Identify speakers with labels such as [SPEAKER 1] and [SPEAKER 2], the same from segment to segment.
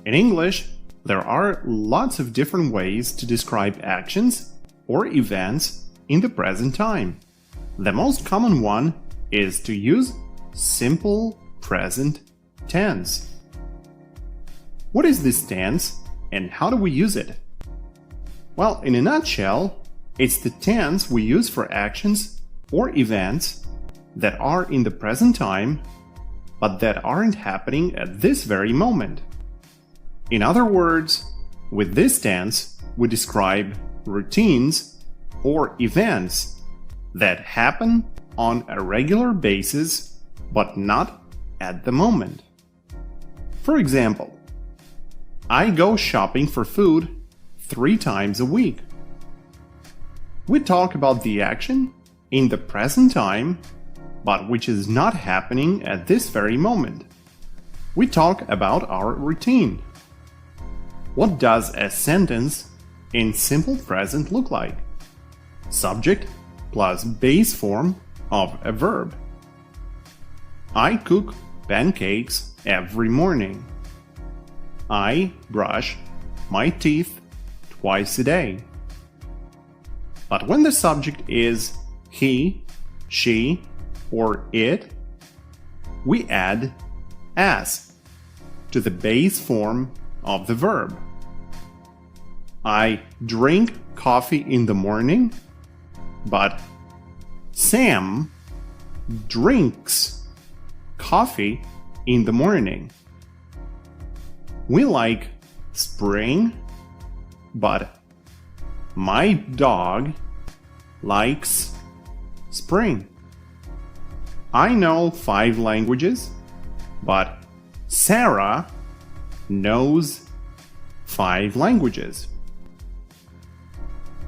[SPEAKER 1] In English, there are lots of different ways to describe actions or events in the present time. The most common one is to use simple present tense. What is this tense and how do we use it? Well, in a nutshell, it's the tense we use for actions or events that are in the present time, but that aren't happening at this very moment. In other words, with this tense, we describe routines or events that happen on a regular basis, but not at the moment. For example, I go shopping for food 3 times a week. We talk about the action in the present time, but which is not happening at this very moment. We talk about our routine. What does a sentence in simple present look like? Subject plus base form of a verb. I cook pancakes every morning. I brush my teeth twice a day. But when the subject is he, she, or it, we add as to the base form of the verb. I drink coffee in the morning, but Sam drinks coffee in the morning. We like spring, but my dog likes spring. I know 5 languages, but Sarah knows 5 languages.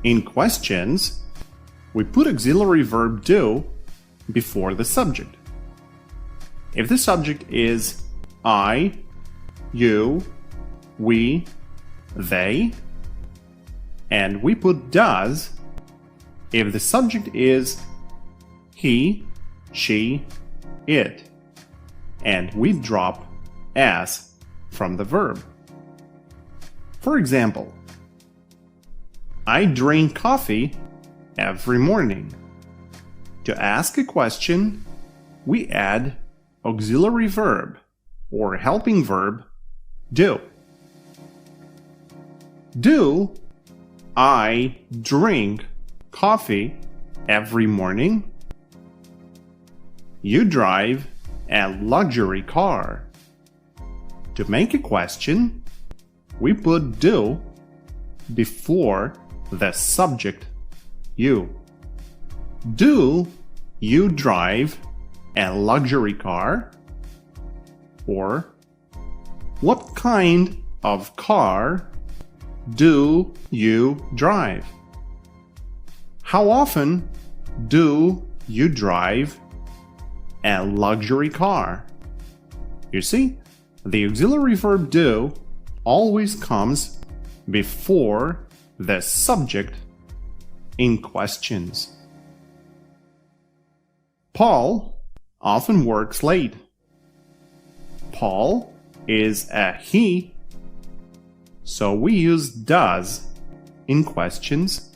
[SPEAKER 1] In questions, we put auxiliary verb do before the subject. If the subject is I, you, we, they, and we put does if the subject is he, she, it, and we drop as from the verb. For example, I drink coffee every morning. To ask a question, we add auxiliary verb or helping verb do. Do I drink coffee every morning? You drive a luxury car. To make a question, we put do before the subject you. Do you drive a luxury car? Or what kind of car do you drive? How often do you drive a luxury car? You see, the auxiliary verb do always comes before the subject in questions. Paul often works late. Paul is a he, so we use does in questions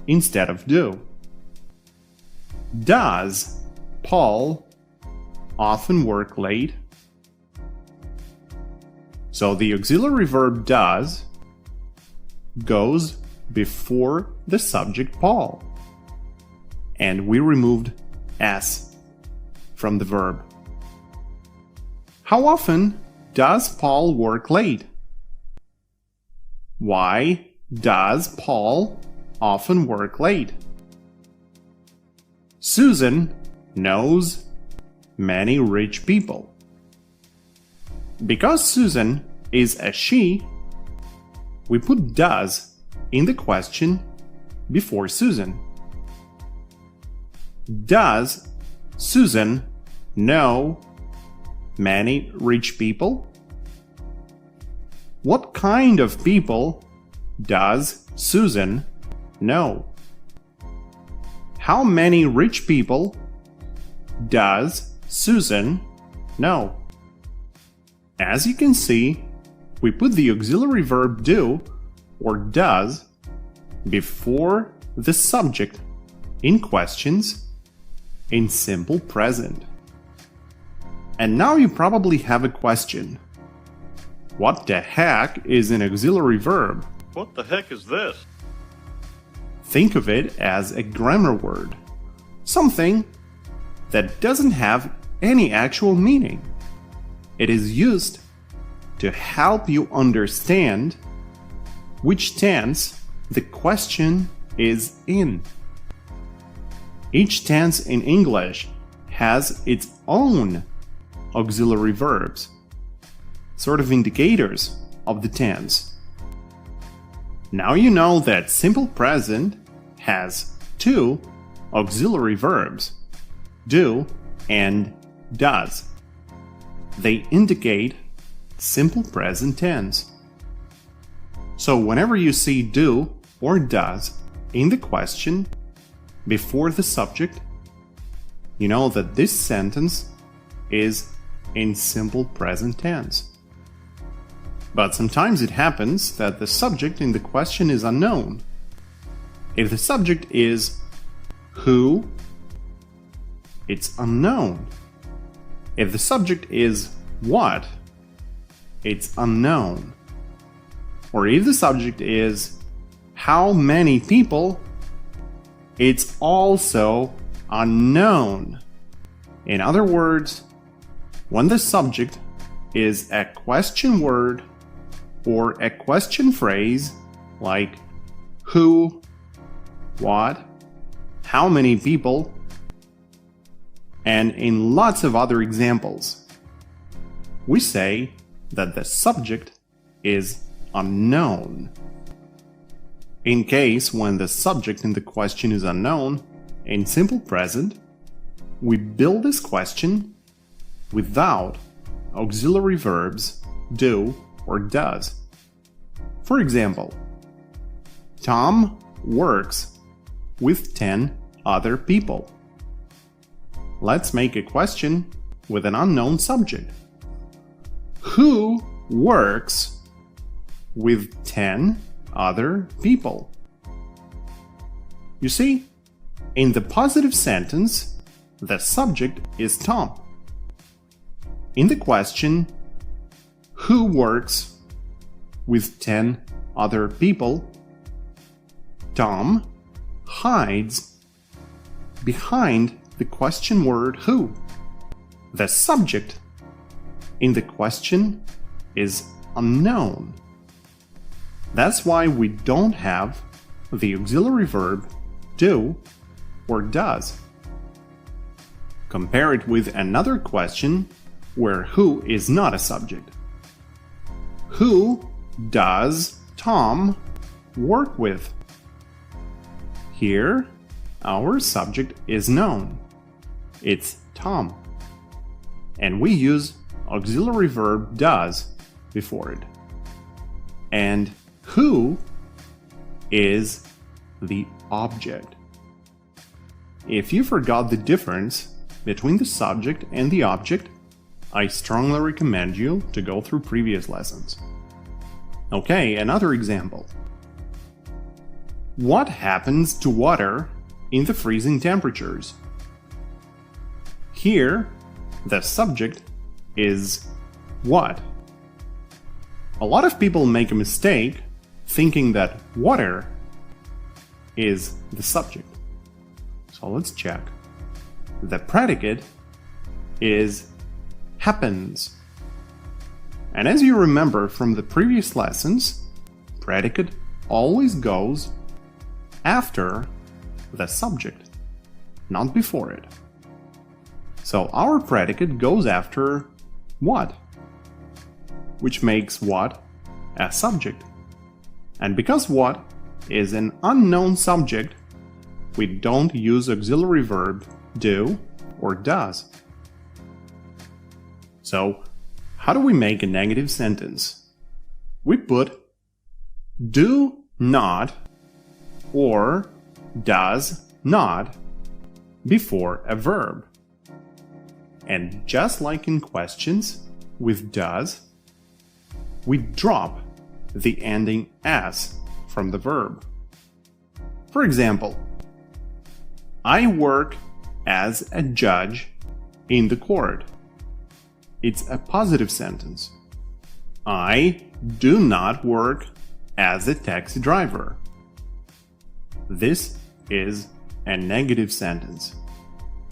[SPEAKER 1] instead of do. Does Paul often work late? So the auxiliary verb does goes before the subject Paul, and we removed s from the verb. How often does Paul work late? Why does Paul often work late? Susan knows many rich people. Because Susan is a she, we put does in the question before Susan. Does Susan know many rich people? What kind of people does Susan know? How many rich people does Susan know? As you can see, we put the auxiliary verb do or does before the subject in questions in simple present. And now you probably have a question. What the heck is an auxiliary verb?
[SPEAKER 2] What the heck is this?
[SPEAKER 1] Think of it as a grammar word, something that doesn't have any actual meaning. It is used to help you understand which tense the question is in. Each tense in English has its own auxiliary verbs, sort of indicators of the tense. Now you know that simple present has two auxiliary verbs, do and does. They indicate simple present tense. So whenever you see do or does in the question before the subject, you know that this sentence is in simple present tense. But sometimes it happens that the subject in the question is unknown. If the subject is who, it's unknown. If the subject is what, it's unknown. Or if the subject is how many people, it's also unknown. In other words, when the subject is a question word or a question phrase like who, what, how many people, and in lots of other examples, we say that the subject is unknown. In case when the subject in the question is unknown, in simple present, we build this question without auxiliary verbs do or does. For example, Tom works with 10 other people. Let's make a question with an unknown subject. Who works with 10 other people? You see, in the positive sentence, the subject is Tom. In the question, who works with 10 other people, Tom hides behind the question word who. The subject in the question is unknown. That's why we don't have the auxiliary verb do or does. Compare it with another question where who is not a subject. Who does Tom work with? Here, our subject is known. It's Tom. And we use auxiliary verb does before it. And who is the object. If you forgot the difference between the subject and the object, I strongly recommend you to go through previous lessons. Okay, another example. What happens to water in the freezing temperatures? Here, the subject is what? A lot of people make a mistake thinking that water is the subject. So let's check. The predicate is happens. And as you remember from the previous lessons, predicate always goes after the subject, not before it. So our predicate goes after what, which makes what a subject. And because what is an unknown subject, we don't use auxiliary verb do or does. So, how do we make a negative sentence? We put do not or does not before a verb. And just like in questions with does, we drop the ending s from the verb. For example, I work as a judge in the court. It's a positive sentence. I do not work as a taxi driver. This is a negative sentence.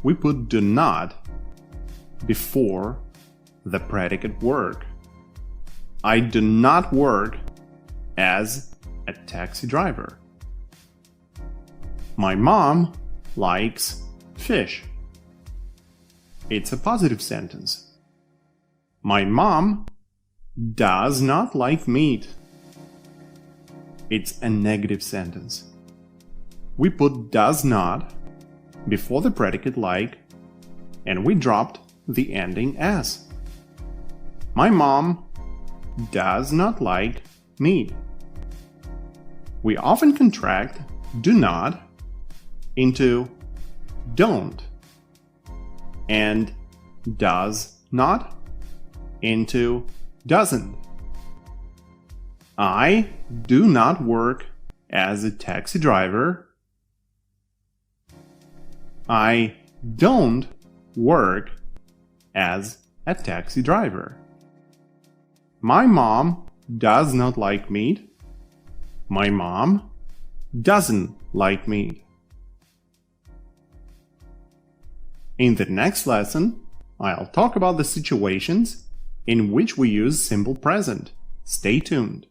[SPEAKER 1] We put do not before the predicate work. I do not work as a taxi driver. My mom likes fish. It's a positive sentence. My mom does not like meat. It's a negative sentence. We put does not before the predicate like, and we dropped the ending s. My mom does not like meat. We often contract do not into don't and does not into doesn't. I do not work as a taxi driver. I don't work as a taxi driver. My mom does not like meat. My mom doesn't like meat. In the next lesson, I'll talk about the situations in which we use simple present. Stay tuned.